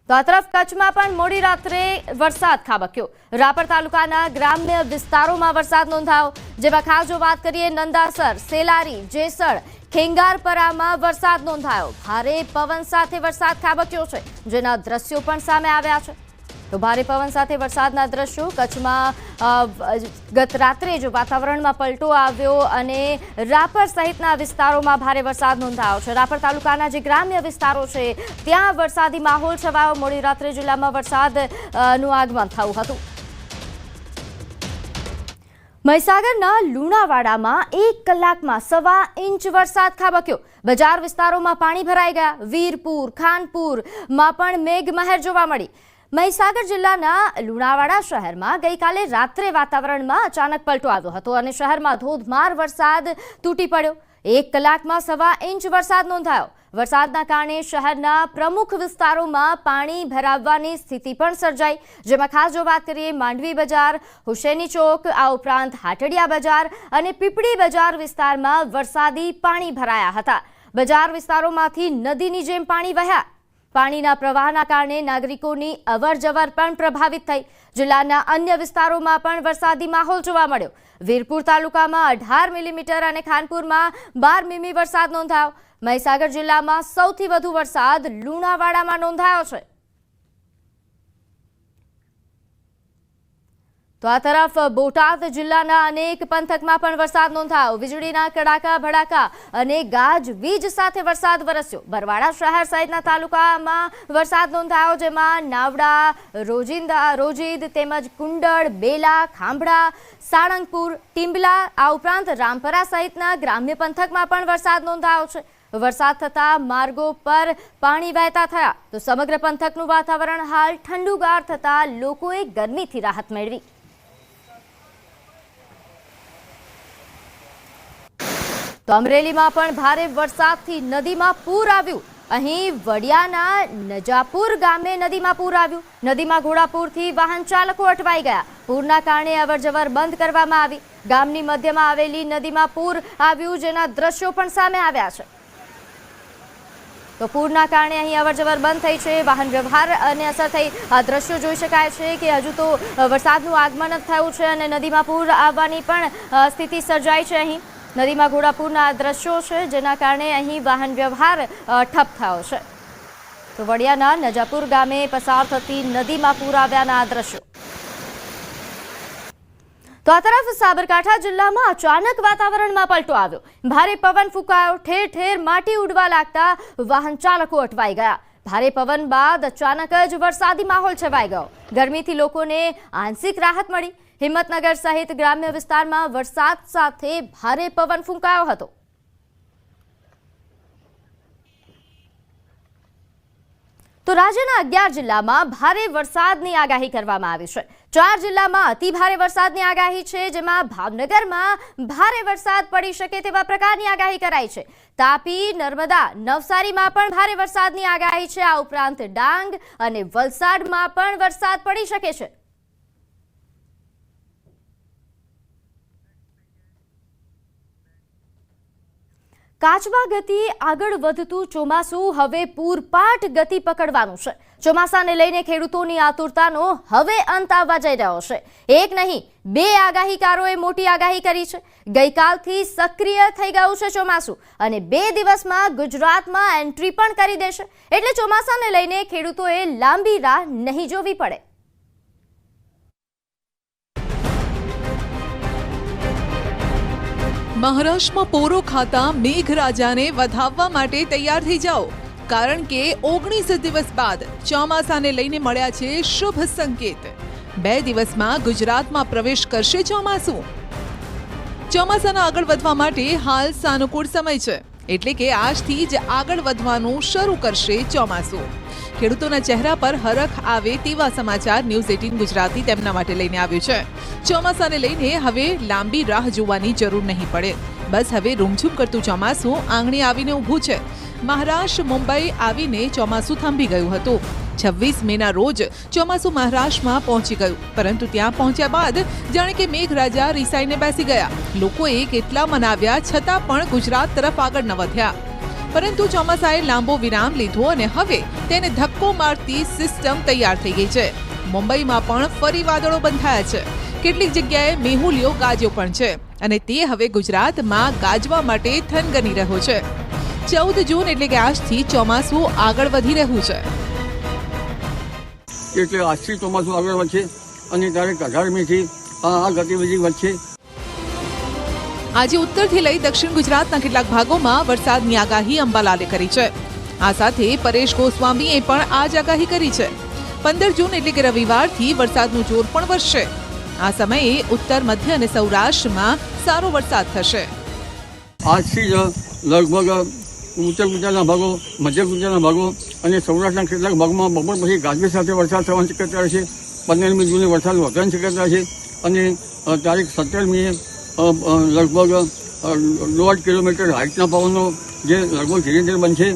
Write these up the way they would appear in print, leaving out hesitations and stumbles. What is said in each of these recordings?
તો આ તરફ કચ્છમાં પણ મોડી રાત્રે વરસાદ ખાબક્યો। રાપર તાલુકાના ગ્રામ્ય વિસ્તારોમાં વરસાદ નોંધાયો, જેમાં ખાસ જો વાત કરીએ નંદાસર, સેલારી, જેસર, ખેંગારપરામાં વરસાદ નોંધાયો। ભારે પવન સાથે વરસાદ ખાબક્યો છે, જેના દ્રશ્યો પણ સામે આવ્યા છે। તો ભારે પવન સાથે વરસાદના દ્રશ્યો કચ્છમાં ગત રાત્રે જો વાતાવરણમાં પલટો આવ્યો અને રાપર સહિતના વિસ્તારોમાં ભારે વરસાદ નોંધાયો છે। રાપર તાલુકાના જે ગ્રામ્ય વિસ્તારો છે ત્યાં વરસાદી માહોલ છવાયો। મોડી રાત્રે જિલ્લામાં વરસાદનું આગમન થયું હતું। મહીસાગરના લુણાવાડામાં 1 કલાકમાં 1.25 ઇંચ વરસાદ ખાબક્યો। બજાર વિસ્તારોમાં પાણી ભરાઈ ગયા। વીરપુર, ખાનપુરમાં પણ મેઘમહેર જોવા મળી। મહીસાગર જિલ્લાના લુણાવાડા શહેરમાં ગઈકાલે રાત્રે વાતાવરણમાં અચાનક પલટો આવ્યો હતો અને શહેરમાં ધોધમાર વરસાદ તૂટી પડ્યો। 1 કલાકમાં 1.25 ઇંચ વરસાદ નોંધાયો। વરસાદના કારણે શહેરના પ્રમુખ વિસ્તારોમાં પાણી ભરાવવાની સ્થિતિ પણ સર્જાઈ, જેમાં ખાસ જો વાત કરીએ માંડવી બજાર, હુસેની ચોક, આ ઉપરાંત હાટડિયા બજાર અને પીપળી બજાર વિસ્તારમાં વરસાદી પાણી ભરાયા હતા। બજાર વિસ્તારોમાંથી નદીની જેમ પાણી વહ્યા। પાણીના પ્રવાહના કારણે નાગરિકોની અવરજવર પણ પ્રભાવિત થઈ। જિલ્લાના અન્ય વિસ્તારોમાં પણ વરસાદી માહોલ જોવા મળ્યો। વીરપુર તાલુકામાં 18 મિલીમીટર અને ખાનપુરમાં 12 મીમી વરસાદ નોંધાયો। મહીસાગર જિલ્લામાં સૌથી વધુ વરસાદ લુણાવાડામાં નોંધાયો છે। તો આ તરફ બોટાદ જિલ્લાના અનેક પંથકમાં પણ વરસાદ નોંધાયો। વીજળીના કડાકા ભડાકા અને ગાજવીજ સાથે વરસાદ વરસ્યો। બરવાડા શહેર સહિતના તાલુકામાં વરસાદ નોંધાયો, જેમાં નાવડા, રોજીદ તેમજ કુંડળ, બેલા, ખાંભડા, સાળંગપુર, ટીમ્બલા, આ ઉપરાંત રામપરા સહિતના ગ્રામ્ય પંથકમાં પણ વરસાદ નોંધાયો છે। વરસાદ થતા માર્ગો પર પાણી વહેતા થયા। તો સમગ્ર પંથકનું વાતાવરણ હાલ ઠંડુગાર થતા લોકોએ ગરમીથી રાહત મેળવી। તો અમરેલીમાં પણ ભારે વરસાદથી નદીમાં પૂર આવ્યું। અહીં વડિયાના નજાપુર ગામે નદીમાં પૂર આવ્યું। નદીમાં ઘોડાપૂરથી વાહન ચાલકો અટવાઈ ગયા। પૂરના કારણે અવરજવર બંધ કરવામાં આવી। ગામની મધ્યમાં આવેલી નદીમાં પૂર આવ્યું, જેના દ્રશ્યો પણ સામે આવ્યા છે। તો પૂરના કારણે અહીં અવરજવર બંધ થઈ છે, વાહન વ્યવહાર અને અસર થઈ। આ દ્રશ્યો જોઈ શકાય છે કે હજુ તો વરસાદનું આગમન જ થયું છે અને નદીમાં પૂર આવવાની પણ સ્થિતિ સર્જાઈ છે। અહીં નદીમાં ઘોડાપૂરના દ્રશ્યો છે, જેના કારણે અહીં વાહન વ્યવહાર ઠપ થયો છે। તો વડિયાના નજાપુર ગામે પસાર થતી નદીમાં પૂર આવ્યાના આ દ્રશ્યો। તો આ તરફ સાબરકાંઠા જિલ્લામાં અચાનક વાતાવરણમાં પલટો આવ્યો। ભારે પવન ફૂંકાયો। ઠેર ઠેર માટી ઉડવા લાગતા વાહન ચાલકો અટવાઈ ગયા। ભારે પવન બાદ અચાનક જ વરસાદી માહોલ છવાઈ ગયો। ગરમીથી લોકોને આંશિક રાહત મળી। હિંમતનગર સહિત ગ્રામ્ય વિસ્તારમાં વરસાદ સાથે ભારે પવન ફૂંકાયો હતો। તો રાજ્યના 11 જિલ્લામાં ભારે વરસાદની આગાહી કરવામાં આવી છે। 4 જિલ્લામાં અતિ ભારે વરસાદની આગાહી છે, જેમાં ભાવનગરમાં ભારે વરસાદ પડી શકે તેવા પ્રકારની આગાહી કરાઈ છે। તાપી, નર્મદા, નવસારીમાં પણ ભારે વરસાદની આગાહી છે। આ ઉપરાંત ડાંગ અને વલસાડમાં પણ વરસાદ પડી શકે છે। કાચબા ગતિ આગળ વધતું ચોમાસું હવે પૂરપાટ ગતિ પકડવાનું છે। ચોમાસાને લઈને ખેડૂતોની આતુરતાનો હવે અંત આવવા જઈ રહ્યો છે। એક નહીં, 2 આગાહીકારોએ મોટી આગાહી કરી છે। ગઈકાલથી સક્રિય થઈ ગયું છે ચોમાસું અને 2 દિવસમાં ગુજરાતમાં એન્ટ્રી પણ કરી દેશે। એટલે ચોમાસાને લઈને ખેડૂતોએ લાંબી રાહ નહીં જોવી પડે। મહારાષ્ટ્રમાં પોરો ખાતા મેઘરાજાને વધાવવા માટે તૈયાર થઈ જાઓ, કારણ કે 19 દિવસ બાદ ચોમાસાને લઈને મળ્યા છે શુભ સંકેત। 2 દિવસમાં ગુજરાતમાં પ્રવેશ કરશે ચોમાસું। ચોમાસાના આગળ વધવા માટે હાલ સાનુકૂળ સમય છે, એટલે કે આજથી જ આગળ વધવાનું શરૂ કરશે ચોમાસું। ખેડૂતોના ચહેરા પર હરખ આવે તેવા સમાચાર ન્યૂઝ 18 ગુજરાતી તેમના માટે લઈને આવ્યું છે। ચોમાસાને લઈને હવે લાંબી રાહ જોવાની જરૂર નહીં પડે। બસ હવે રૂમઝૂમ કરતું ચોમાસું આંગણે આવીને ઊભું છે। મહારાષ્ટ્ર, મુંબઈ આવીને ચોમાસું થંભી ગયું હતું। 26 મેના રોજ ચોમાસું મહારાષ્ટ્રમાં પહોંચી ગયું, પરંતુ ત્યાં પહોંચ્યા બાદ જાણે કે મેઘરાજા રિસાઈને બેસી ગયા। લોકોએ કેટલા મનાવ્યા છતાં પણ ગુજરાત તરફ આગળ ન વધ્યા। પરંતુ ચોમાસાએ લાંબો વિરામ લીધો અને હવે તેને ધક્કો મારતી સિસ્ટમ તૈયાર થઈ ગઈ છે. મુંબઈમાં પણ ફરી વાદળો બંધાયા છે. કેટલીક જગ્યાએ મેહુલિયો ગાજ્યો પણ છે અને તે હવે ગુજરાતમાં ગાજવા માટે થનગની રહ્યો છે. 14 જૂન એટલે કે આજથી ચોમાસું આગળ વધી રહ્યું છે. એટલે આજથી ચોમાસું આગળ વધશે અને તારીખ 18મીથી આ ગતિવિધિ વધશે. આજે ઉત્તરથી લઈ દક્ષિણ ગુજરાતના કેટલાક ભાગોમાં વરસાદની આગાહી અંબાલાલે કરી છે. આ સાથે પરેશ ગોસ્વામીએ પણ આ જ આગાહી કરી છે. 15 જૂન એટલે કે રવિવારથી વરસાદનું જોર પણ વધશે. આ સમયે ઉત્તર મધ્ય અને સૌરાષ્ટ્રમાં સારો વરસાદ થશે. આજથી જ લગભગ ઉત્તર ગુજરાતના ભાગો, મધ્ય ગુજરાતના ભાગો અને સૌરાષ્ટ્રના કેટલાક ભાગમાં બપોર પછી ગાજવીજ સાથે વરસાદ થવાની શક્યતા રહેશે. 15મી જૂને વરસાદ વધવાની શક્યતા છે અને તારીખ 17મીએ લગભગ 1.5 કિલોમીટર હાઇટના પવનો જે લગભગ ધીરે ધીરે બનશે.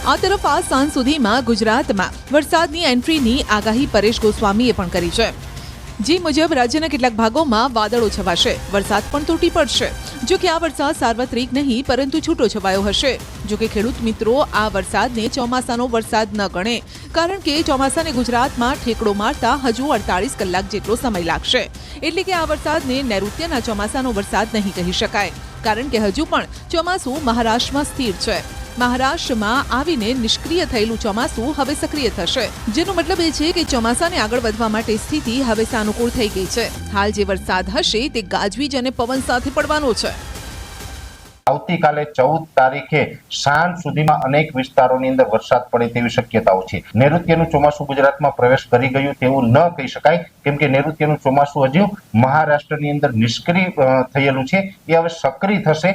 આ તરફ આ સાંજ સુધીમાં ગુજરાતમાં વરસાદની એન્ટ્રીની આગાહી પરેશ ગોસ્વામીએ પણ કરી છે. જે મુજબ રાજ્યના કેટલાક ભાગોમાં વાદળો છવાશે, વરસાદ પણ તૂટી પડશે. જો કે આ વરસાદ સાર્વત્રિક નહીં પરંતુ છૂટો છવાયો હશે. જો કે ખેડૂત મિત્રો આ વરસાદને ચોમાસાનો વરસાદ ન ગણે, કારણ કે ચોમાસાને ગુજરાતમાં ઠેકડો મારતા હજુ 48 કલાક જેટલો સમય લાગશે. એટલે કે આ વરસાદને નૈઋત્યના ચોમાસાનો વરસાદ નહીં કહી શકાય, કારણ કે હજુ પણ ચોમાસું મહારાષ્ટ્રમાં સ્થિર છે. મહારાષ્ટ્રમાં આવીને નિષ્ક્રિય થયેલું ચોમાસું હવે સક્રિય થશે, જેનો મતલબ એ છે કે ચોમાસાને આગળ વધવા માટે સ્થિતિ હવે સાનુકૂળ થઈ ગઈ છે. હાલ જે વરસાદ હશે તે ગાજવીજ અને પવન સાથે પડવાનો છે. આવતીકાલે 14 તારીખે સાંજ સુધીમાં અનેક વિસ્તારોની અંદર વરસાદ પડે તેવી શક્યતાઓ છે. નૈઋત્યનું ચોમાસું ગુજરાતમાં પ્રવેશ કરી ગયું તેવું ન કહી શકાય, કેમ કે નૈઋત્યનું ચોમાસું હજુ મહારાષ્ટ્રની અંદર નિષ્ક્રિય થયેલું છે, એ હવે સક્રિય થશે.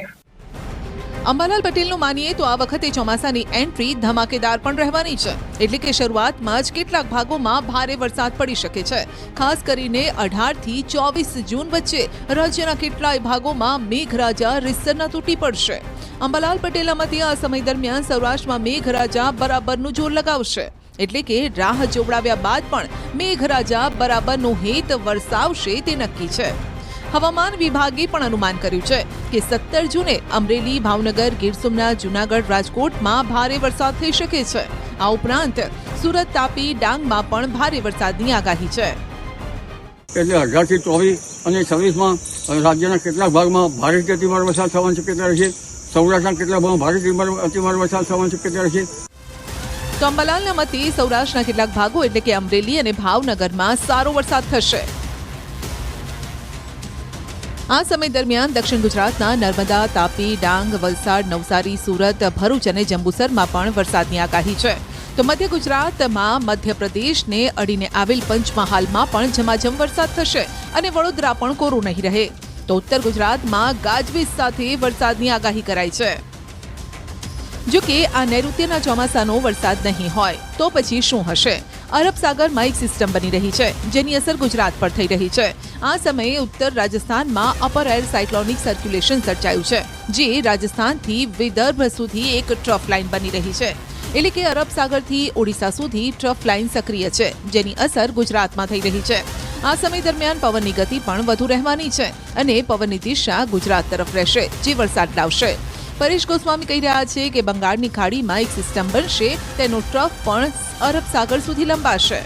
અંબાલાલ પટેલનું માનીએ તો આ વખતે ચોમાસાની એન્ટ્રી ધમાકેદાર પણ રહેવાની છે. એટલે કે શરૂઆતમાં જ કેટલાક ભાગોમાં ભારે વરસાદ પડી શકે છે. ખાસ કરીને 18 થી 24 જૂન વચ્ચે રાજ્યના કેટલાય ભાગોમાં મેઘરાજા રીતસરના તૂટી પડશે. અંબાલાલ પટેલના મતે આ સમય દરમિયાન સૌરાષ્ટ્રમાં મેઘરાજા બરાબરનું જોર લગાવશે. એટલે કે રાહ જોવડાવ્યા બાદ પણ મેઘરાજા બરાબરનું હેત વરસાવશે તે નક્કી છે. હવામાન વિભાગે પણ અનુમાન કર્યું છે કે 17 જૂને અમરેલી, ભાવનગર, ગીર સોમનાથ, જૂનાગઢ, રાજકોટમાં ભારે વરસાદ થઈ શકે છે. આ ઉપરાંત સુરત, તાપી, ડાંગમાં પણ ભારે વરસાદની આગાહી છે. એટલે 18 થી 24 અને 26માં રાજ્યના કેટલાક ભાગમાં ભારેથી અતિભારે વરસાદ થવાની શક્યતા રહેશે. સૌરાષ્ટ્રના કેટલાક ભાગમાં ભારેથી અતિભારે વરસાદ થવાની શક્યતા રહેશે. તો અંબાલાલના મતે સૌરાષ્ટ્રના કેટલાક ભાગો એટલે કે અમરેલી અને ભાવનગરમાં સારો વરસાદ થશે. આ સમય દરમિયાન દક્ષિણ ગુજરાતના નર્મદા, તાપી, ડાંગ, વલસાડ, નવસારી, સુરત, ભરૂચ અને જંબુસરમાં પણ વરસાદની આગાહી છે. તો મધ્ય ગુજરાતમાં મધ્યપ્રદેશને અડીને આવેલ પંચમહાલમાં પણ ઝમાઝમ વરસાદ થશે અને વડોદરા પણ કોરું નહીં રહે. તો ઉત્તર ગુજરાતમાં ગાજવીજ સાથે વરસાદની આગાહી કરાઈ છે. જો કે આ નૈઋત્યના ચોમાસાનો વરસાદ નહીં હોય તો પછી શું હશે? અરબ સાગરમાં એક સિસ્ટમ બની રહી છે, જેની અસર ગુજરાત પર થઈ રહી છે. આ સમયે ઉત્તર રાજસ્થાનમાં અપર એર સાયક્લોનિક સર્ક્યુલેશન સર્જાયું છે, જે રાજસ્થાનથી વિદર્ભ સુધી એક ટ્રફ લાઇન બની રહી છે. એટલે કે અરબ સાગરથી ઓડિશા સુધી ટ્રફ લાઇન સક્રિય છે, જેની અસર ગુજરાતમાં થઈ રહી છે. આ સમય દરમિયાન પવનની ગતિ પણ વધુ રહેવાની છે અને પવનની દિશા ગુજરાત તરફ રહેશે, જે વરસાદ લાવશે. પરેશ ગોસ્વામી કહી રહ્યા છે કે બંગાળની ખાડીમાં એક સિસ્ટમ બનશે, તેનો ટ્રફ પણ અરબ સાગર સુધી લંબાશે.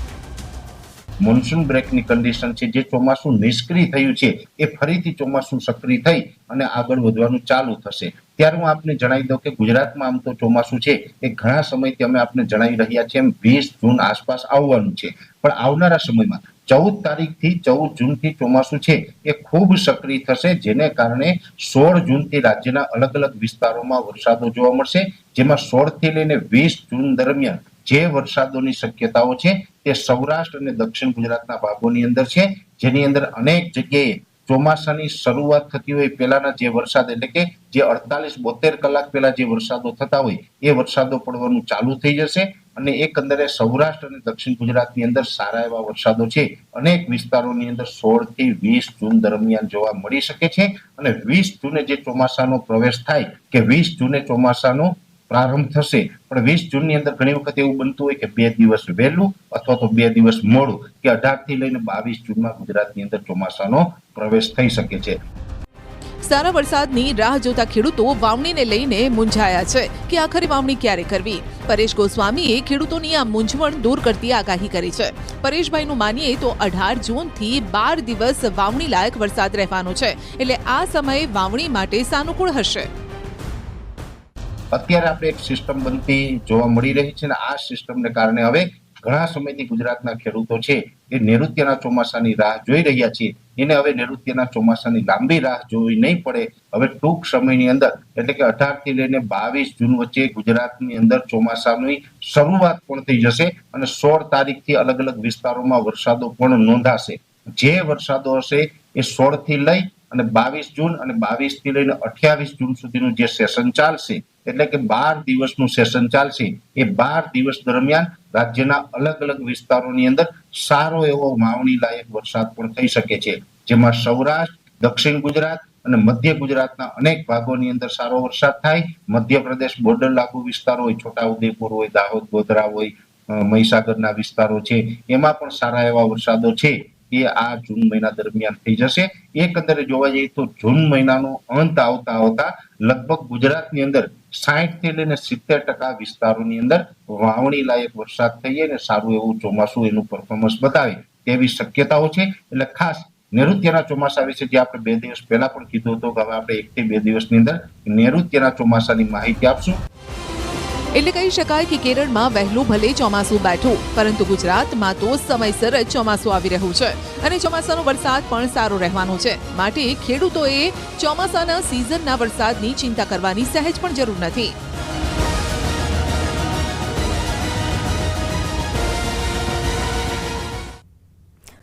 મોન્સૂન બ્રેકની કન્ડિશન છે, જે ચોમાસું નિષ્ક્રિય થયું છે એ ફરીથી ચોમાસું સક્રિય થઈ અને આગળ વધવાનું ચાલુ થશે. ત્યારે હું આપને જણાવી દઉં કે ગુજરાતમાં આમ તો ચોમાસું છે એ ઘણા સમયથી અમે આપને જણાવી રહ્યા છીએ એમ 20 જૂન આસપાસ આવવાનું છે, પણ આવનારા સમયમાં 14 તારીખથી 14 જૂનથી ચોમાસું છે એ ખૂબ સક્રિય થશે, જેને કારણે 16 જૂનથી રાજ્યના અલગ અલગ વિસ્તારોમાં વરસાદો જોવા મળશે. જેમાં 16 થી લઈને 20 જૂન દરમિયાન જે વરસાદોની શક્યતાઓ છે તે સૌરાષ્ટ્ર અને દક્ષિણ ગુજરાતના ભાગોની અંદર છે, જેની અંદર અનેક જગ્યાએ ચોમાસાની શરૂઆત થતી હોય પહેલાના જે વરસાદ એટલે કે જે 48-72 કલાક પહેલા જે વરસાદો થતા હોય એ વરસાદો પડવાનું ચાલુ થઈ જશે અને એકંદરે સૌરાષ્ટ્ર અને દક્ષિણ ગુજરાતની અંદર સારા એવા વરસાદો છે અનેક વિસ્તારોની અંદર 16 થી 20 જૂન દરમિયાન જોવા મળી શકે છે. અને 20 જૂને જે ચોમાસાનો પ્રવેશ થાય કે 20 જૂને ચોમાસાનો પ્રારંભ થશે, પણ 20 જૂનની અંદર ઘણી વખત એવું બનતું હોય કે 2 દિવસ વહેલું અથવા તો 2 દિવસ મોડું કે 18 થી લઈને 22 જૂનમાં ગુજરાતની અંદર ચોમાસાનો પ્રવેશ થઈ શકે છે. સારા વરસાદની રાહ જોતા ખેડૂતો વાવણીને લઈને મૂંઝાયા છે કે આખરે વાવણી ક્યારે કરવી. પરેશ ગોસ્વામીએ ખેડૂતોની આ મૂંઝવણ દૂર કરતી આગાહી કરી છે. પરેશભાઈનું માનીએ તો 18 જૂનથી 12 દિવસ વાવણી લાયક વરસાદ રહેવાનો છે, એટલે આ સમય વાવણી માટે સાનુકૂળ હશે. અત્યારે આપણે એક સિસ્ટમ બનતી જોવા મળી રહી છે અને આ સિસ્ટમને કારણે હવે ઘણા સમયથી ગુજરાતના ખેડૂતો છે એ નૈઋત્યના ચોમાસાની રાહ જોઈ રહ્યા છે. એને હવે નૈઋત્યના ચોમાસાની લાંબી રાહ જોવી નહીં પડે. હવે ટૂંક સમયની અંદર એટલે કે 18 થી લઈને 22 જૂન વચ્ચે ગુજરાતની અંદર ચોમાસાની શરૂઆત પણ થઈ જશે અને 16 તારીખથી અલગ અલગ વિસ્તારોમાં વરસાદો પણ નોંધાશે. જે વરસાદો હશે એ 16 થી લઈ અને 22 જૂન અને 22 થી લઈને 28 જૂન સુધીનું જે સેશન ચાલશે એટલે કે 12 દિવસનું સેશન ચાલશે. એ 12 દિવસ દરમિયાન રાજ્યના અલગ અલગ વિસ્તારોની અંદર સારો એવો વાવણી લાયક વરસાદ પણ થઈ શકે છે, જેમાં સૌરાષ્ટ્ર, દક્ષિણ ગુજરાત અને મધ્ય ગુજરાતના અનેક ભાગોની અંદર સારો વરસાદ થાય. મધ્યપ્રદેશ બોર્ડર લાગુ વિસ્તારો હોય, છોટાઉદેપુર હોય, દાહોદ, ગોધરા હોય, મહીસાગરના વિસ્તારો છે, એમાં પણ સારા એવા વરસાદો છે એ આ જૂન મહિના દરમિયાન થઈ જશે. એકંદરે જોવા જઈએ તો જૂન મહિનાનો અંત આવતા લગભગ ગુજરાતની અંદર 60 થી લઈને 70% વિસ્તારોની અંદર વાવણી લાયક વરસાદ થઈ જાય ને સારું એવું ચોમાસું એનું પરફોર્મન્સ બતાવે તેવી શક્યતાઓ છે. એટલે ખાસ નૈઋત્યના ચોમાસા વિશે જે આપણે 2 દિવસ પહેલા પણ કીધું હતું કે હવે આપણે 1 થી 2 દિવસની અંદર નૈઋત્યના ચોમાસાની માહિતી આપશું. એટલે કહી શકાય કે કેરળમાં વહેલું ભલે ચોમાસું બેઠું, પરંતુ ગુજરાતમાં તો સમયસર જ ચોમાસું આવી રહ્યું છે અને ચોમાસાનો વરસાદ પણ સારો રહેવાનો છે. માટે ખેડૂતોએ ચોમાસાના સિઝનના વરસાદની ચિંતા કરવાની સહેજ પણ જરૂર નથી.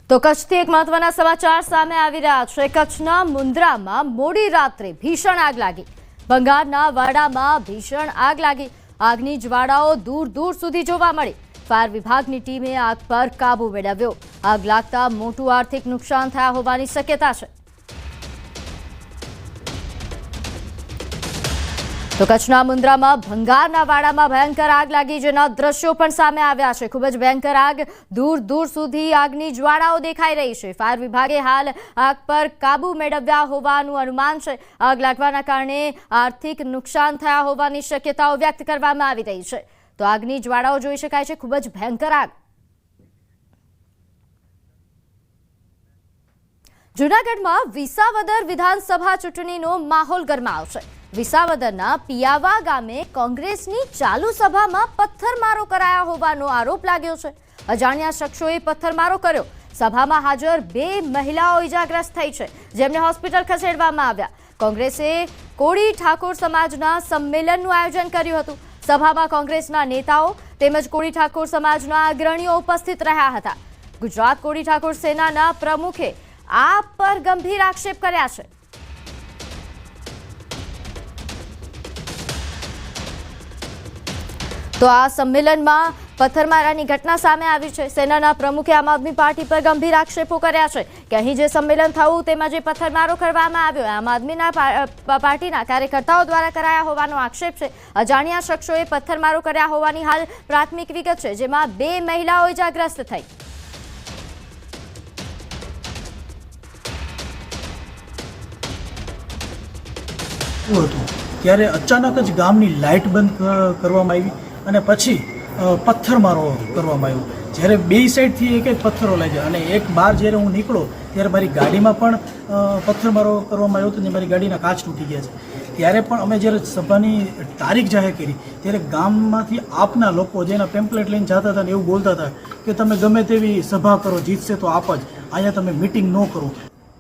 તો કચ્છથી એક મહત્વના સમાચાર સામે આવી રહ્યા છે. કચ્છના મુન્દ્રામાં મોડી રાત્રે ભીષણ આગ લાગી. ભંગારના વાડામાં ભીષણ આગ લાગી. આગની જ્વાળાઓ દૂર દૂર સુધી જોવા મળી. ફાયર વિભાગની ટીમે આગ પર કાબુ મેળવ્યો. આગ લાગતા મોટું આર્થિક નુકસાન થયા હોવાની શક્યતા છે. તો કચ્છના મુન્દ્રામાં ભંગારના વાડામાં ભયંકર આગ લાગી, જેના દ્રશ્યો પણ સામે આવ્યા છે. ખૂબ જ ભયંકર આગ, દૂર દૂર સુધી આગની જ્વાળાઓ દેખાઈ રહી છે. ફાયર વિભાગે હાલ આગ પર કાબુ મેળવ્યા હોવાનું અનુમાન છે. આગ લાગવાના કારણે આર્થિક નુકસાન થયા હોવાની શક્યતાઓ વ્યક્ત કરવામાં આવી રહી છે. તો આગની જ્વાળાઓ જોઈ શકાય છે. ખૂબ જ ભયંકર આગ. જૂનાગઢમાં વિસાવદર વિધાનસભા ચૂંટણીનો માહોલ ગરમાયો છે. વિસાવદરના પિયાવા ગામે કોંગ્રેસની ચાલુ સભામાં પથ્થરમારો કરાયા હોવાનો આરોપ લાગ્યો છે. અજાણ્યા શખ્સોએ પથ્થરમારો કર્યો. સભામાં હાજર 2 મહિલાઓ ઇજાગ્રસ્ત થઈ છે, જેમને હોસ્પિટલ ખસેડવામાં આવ્યા. કોંગ્રેસે કોળી ઠાકોર સમાજના સંમેલનનું આયોજન કર્યું હતું. સભામાં કોંગ્રેસના નેતાઓ તેમજ કોળી ઠાકોર સમાજના અગ્રણીઓ ઉપસ્થિત રહ્યા હતા. ગુજરાત કોળી ઠાકોર સેનાના પ્રમુખે આ પર ગંભીર આક્ષેપ કર્યા છે. તો આ સંમેલનમાં પથ્થરમારાની ઘટના સામે આવી છે. સેનાના પ્રમુખે આમ આદમી પાર્ટી પર ગંભીર આક્ષેપો કર્યા છે કે અહીં જે સંમેલન થયું તેમાં જે પથ્થરમારો કરવામાં આવ્યો આમ આદમીના પાર્ટીના કાર્યકર્તાઓ દ્વારા કરાયા હોવાનો આક્ષેપ છે. અજાણ્યા શખ્સોએ પથ્થરમારો કર્યા હોવાની હાલ પ્રાથમિક વિગત છે, જેમાં 2 મહિલાઓ ઇજાગ્રસ્ત થઈ. ત્યારે અચાનક જ ગામની લાઇટ બંધ કરવામાં આવી અને પછી પથ્થરમારો કરવામાં આવ્યો. જ્યારે 2 સાઈડથી એક એક પથ્થરો લાગ્યા અને એક બાર જ્યારે હું નીકળો ત્યારે મારી ગાડીમાં પણ પથ્થરમારો કરવામાં આવ્યો હતો અને મારી ગાડીના કાચ તૂટી ગયા છે. ત્યારે પણ અમે જ્યારે સભાની તારીખ જાહેર કરી ત્યારે ગામમાંથી આપના લોકો જેના પેમ્પલેટ લઈને જતા હતા ને એવું બોલતા હતા કે તમે ગમે તેવી સભા કરો, જીતશે તો આપ જ, અહીંયા તમે મિટિંગ ન કરો.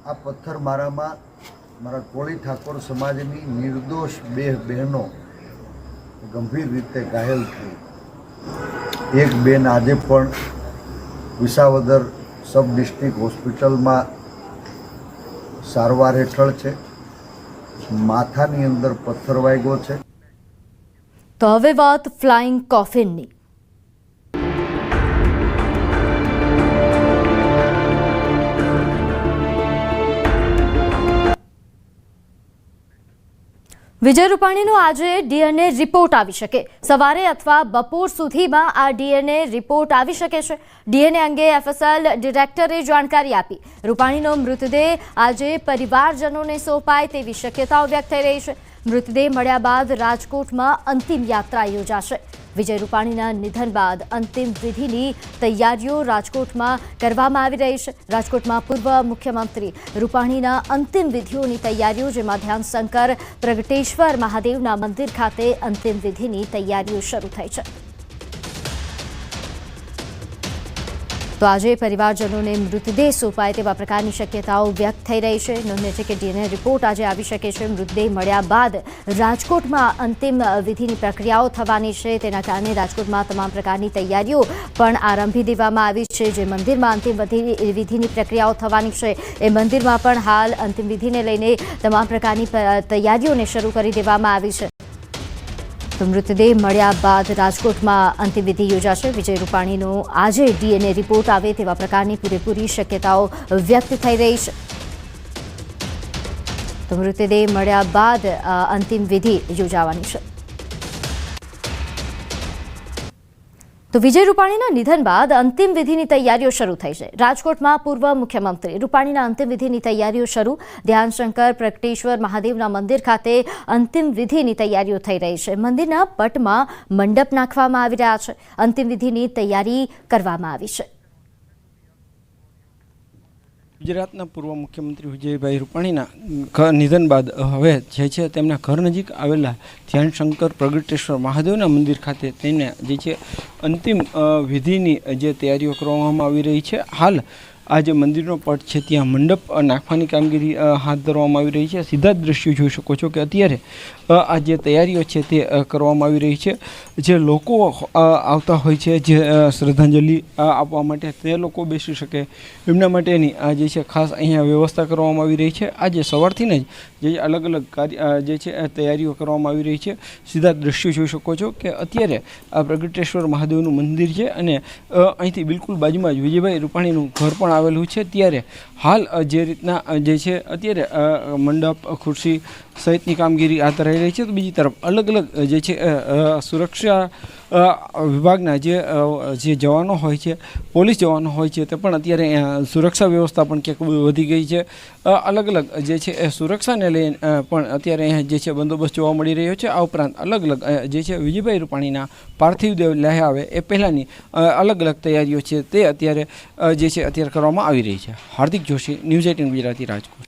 આ પથ્થરમારામાં મારા કોળી ઠાકોર સમાજની નિર્દોષ 2 બહેનો ગંભીર રીતે ઘાયલ થઈ. એક બેન આજે પણ વિસાવદર સબ ડિસ્ટ્રિક્ટ હોસ્પિટલમાં સારવાર હેઠળ છે. માથાની અંદર પથ્થર વાગ્યો છે. તો હવે વાત ફ્લાઇંગ કોફિનની. વિજય રૂપાણીનો આજે ડીએનએ રિપોર્ટ આવી શકે. સવારે અથવા બપોર સુધીમાં આ ડીએનએ રિપોર્ટ આવી શકે છે. ડીએનએ અંગે એફએસએલ ડિરેક્ટરે જાણકારી આપી. રૂપાણીનો મૃતદેહ આજે પરિવારજનોને સોંપાય તેવી શક્યતાઓ વ્યક્ત થઈ રહી છે. મૃતદેહ મળ્યા બાદ રાજકોટમાં અંતિમ યાત્રા યોજાશે. વિજય રૂપાણીના નિધન બાદ અંતિમ વિધિની તૈયારીઓ રાજકોટમાં કરવામાં આવી રહી છે. રાજકોટમાં પૂર્વ મુખ્યમંત્રી રૂપાણીના અંતિમ વિધિઓની તૈયારીઓ, જેમાં ધ્યાનશંકર પ્રગટેશ્વર મહાદેવના મંદિર ખાતે અંતિમ વિધિની તૈયારીઓ શરૂ થઈ છે. તો આજે પરિવારજનોને મૃતદેહ સોંપાય તેવા પ્રકારની શક્યતાઓ વ્યક્ત થઈ રહી છે. નોંધનીય છે કે ડીએનએ રિપોર્ટ આજે આવી શકે છે. મૃતદેહ મળ્યા બાદ રાજકોટમાં અંતિમ વિધિની પ્રક્રિયાઓ થવાની છે. તેના કારણે રાજકોટમાં તમામ પ્રકારની તૈયારીઓ પણ આરંભી દેવામાં આવી છે. જે મંદિરમાં અંતિમ વિધિની પ્રક્રિયાઓ થવાની છે, એ મંદિરમાં પણ હાલ અંતિમ વિધિને લઈને તમામ પ્રકારની તૈયારીઓને શરૂ કરી દેવામાં આવી છે. તો મૃતદેહ મળ્યા બાદ રાજકોટમાં અંતિમ વિધિ યોજાશે. વિજય રૂપાણીનો આજે ડીએનએ રિપોર્ટ આવે તેવા પ્રકારની પૂરેપૂરી શક્યતાઓ વ્યક્ત થઈ રહી છે. તો મૃતદેહ મળ્યા બાદ અંતિમ વિધિ યોજાવાની છે. તો વિજય રૂપાણીના નિધન બાદ અંતિમ વિધિની તૈયારીઓ શરૂ થઈ છે. રાજકોટમાં પૂર્વ મુખ્યમંત્રી રૂપાણીના અંતિમ વિધિની તૈયારીઓ શરૂ. ધ્યાનશંકર પ્રગટેશ્વર મહાદેવના મંદિર ખાતે અંતિમ વિધિની તૈયારીઓ થઈ રહી છે. મંદિરના પટમાં મંડપ નાખવામાં આવી રહ્યા છે. અંતિમ વિધિની તૈયારી કરવામાં આવી છે. ગુજરાતના પૂર્વ મુખ્યમંત્રી વિજયભાઈ રૂપાણીના નિધન બાદ હવે જે છે તેમના ઘર નજીક આવેલા ધ્યાનશંકર પ્રગટેશ્વર મહાદેવના મંદિર ખાતે તેને જે છે અંતિમ વિધિની જે તૈયારીઓ કરવામાં આવી રહી છે. હાલ આ જે મંદિરનો પટ છે ત્યાં મંડપ નાખવાની કામગીરી હાથ ધરવામાં આવી રહી છે. સીધા જ દ્રશ્યો જોઈ શકો છો કે અત્યારે આ જે તૈયારીઓ છે તે કરવામાં આવી રહી છે. જે લોકો આવતા હોય છે, જે શ્રદ્ધાંજલિ આપવા માટે, તે લોકો બેસી શકે એમના માટેની આ જે છે ખાસ અહીંયા વ્યવસ્થા કરવામાં આવી રહી છે. આજે સવારથી જ જે અલગ અલગ કાર્ય જે છે તૈયારીઓ કરવામાં આવી રહી છે. સીધા દ્રશ્યો જોઈ શકો છો કે અત્યારે આ પ્રગટેશ્વર મહાદેવનું મંદિર છે અને અહીંથી બિલકુલ બાજુમાં જ વિજયભાઈ રૂપાણીનું ઘર પણ આવેલું છે. ત્યારે હાલ જે રીતના જે છે અત્યારે મંડપ, ખુરશી સહિતની કામગીરી હાથ ધરાઈ રહી છે. તો બીજી તરફ અલગ અલગ જે છે સુરક્ષા વિભાગના જે જવાનો હોય છે, પોલીસ જવાનો હોય છે, તે પણ અત્યારે સુરક્ષા વ્યવસ્થા પણ ક્યાંક વધી ગઈ છે. અલગ અલગ જે છે એ સુરક્ષાને લઈને પણ અત્યારે અહીંયા જે છે બંદોબસ્ત જોવા મળી રહ્યો છે. આ ઉપરાંત અલગ અલગ જે છે વિજયભાઈ રૂપાણીના પાર્થિવ દેહ લઈ આવે એ પહેલાંની અલગ અલગ તૈયારીઓ છે તે અત્યારે જે છે અત્યારે કરવામાં આવી રહી છે. હાર્દિક જોશી, ન્યૂઝ 18 ગુજરાતી, રાજકોટ.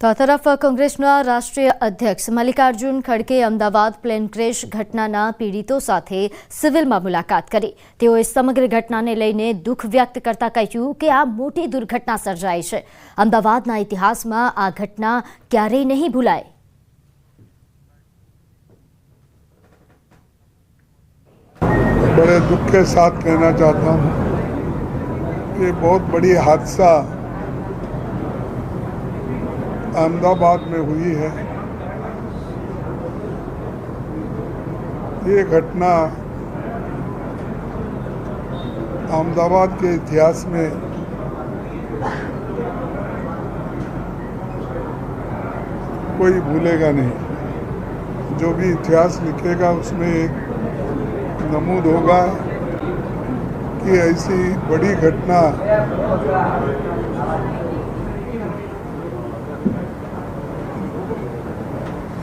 તો આ તરફ કોંગ્રેસના રાષ્ટ્રીય અધ્યક્ષ મલ્લિકાર્જુન ખડગે અમદાવાદ પ્લેન ક્રેશ ઘટનાના પીડિતો સાથે સિવિલમાં મુલાકાત કરી. તેઓએ સમગ્ર ઘટનાને લઈને દુઃખ વ્યક્ત કરતા કહ્યું કે આ મોટી દુર્ઘટના સર્જાઈ છે. અમદાવાદના ઇતિહાસમાં આ ઘટના ક્યારેય નહીં ભૂલાય. बड़े दुख के साथ कहना चाहता हूँ कि बहुत बड़ी हादसा अहमदाबाद में हुई है. ये घटना अहमदाबाद के इतिहास में कोई भूलेगा नहीं. जो भी इतिहास लिखेगा उसमें एक नमूद होगा कि ऐसी बड़ी घटना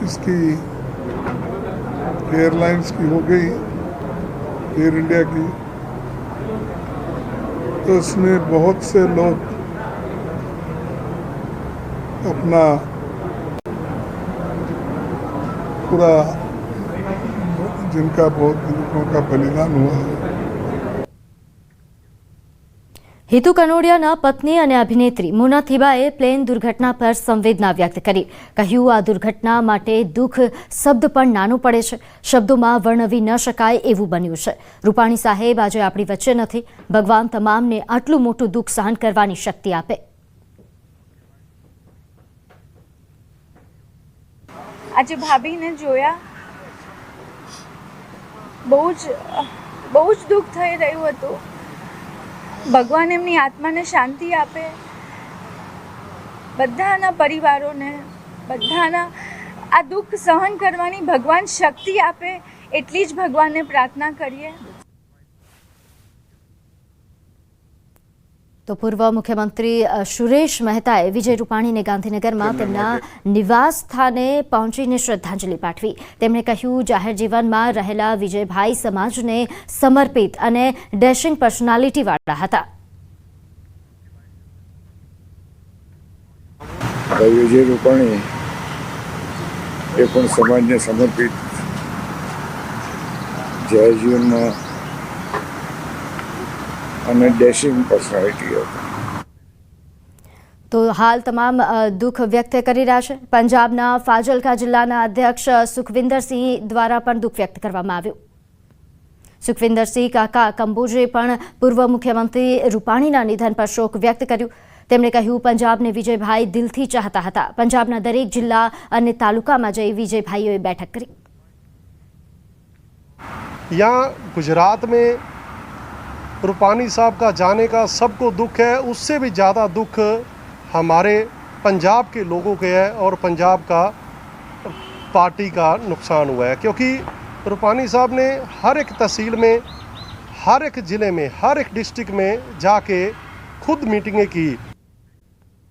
इसकी एयरलाइंस की हो गई, एयर इंडिया की, तो इसमें बहुत से लोग अपना पूरा जिनका बहुत लोगों का बलिदान हुआ है. હિતુ કનોડિયાના પત્ની અને અભિનેત્રી મોના થીબાએ પ્લેન દુર્ઘટના પર સંવેદના વ્યક્ત કરી. કહ્યું, આ દુર્ઘટના માટે દુઃખ શબ્દ પણ નાનું પડે છે. શબ્દોમાં વર્ણવી ન શકાય એવું બન્યું છે. રૂપાણી સાહેબ આજે આપણી વચ્ચે નથી. ભગવાન તમામને આટલું મોટું દુઃખ સહન કરવાની શક્તિ આપે. આજે ભાભીને જોયા, બહુ જ દુઃખ થઈ રહ્યું હતું. ભગવાન એમની આત્માને શાંતિ આપે. બધાના પરિવારોને, બધાના આ દુઃખ સહન કરવાની ભગવાન શક્તિ આપે એટલી જ ભગવાનને પ્રાર્થના કરીએ. તો પૂર્વ મુખ્યમંત્રી સુરેશ મહેતાએ વિજય રૂપાણીને ગાંધીનગરમાં તેમના નિવાસ સ્થાને પહોંચીને શ્રદ્ધાંજલિ પાઠવી. તેમણે કહ્યું, જાહેર જીવનમાં રહેલા વિજયભાઈ સમાજને સમર્પિત અને ડેશિંગ પર્સનાલિટીવાળા હતા. વિજય રૂપાણી એ પણ સમાજને સમર્પિત જાહેર જીવનમાં અને ડેશિંગ પર્સનાલિટી હતા. તો હાલ તમામ દુઃખ વ્યક્ત કરી રહ્યા છે. પંજાબના ફાજિલકા જિલ્લાના અધ્યક્ષ સુખવિંદરસિંહ દ્વારા પણ દુઃખ વ્યક્ત કરવામાં આવ્યું. સુખવિંદરસિંહ કાકા કંબોજે પણ પૂર્વ મુખ્યમંત્રી રૂપાણીના નિધન પર શોક વ્યક્ત કર્યું. તેમણે કહ્યું, પંજાબને વિજયભાઈ દિલથી ચાહતા હતા. પંજાબના દરેક જિલ્લા અને તાલુકામાં જઈ વિજયભાઈઓએ બેઠક કરી. यहाँ गुजरात में रूपानी साहब का जाने का सबको दुख है, उससे भी ज़्यादा दुख हमारे पंजाब के लोगों के है और पंजाब का पार्टी का नुकसान हुआ है, क्योंकि रूपानी साहब ने हर एक तहसील में, हर एक ज़िले में, हर एक डिस्ट्रिक्ट में जाके खुद मीटिंगें की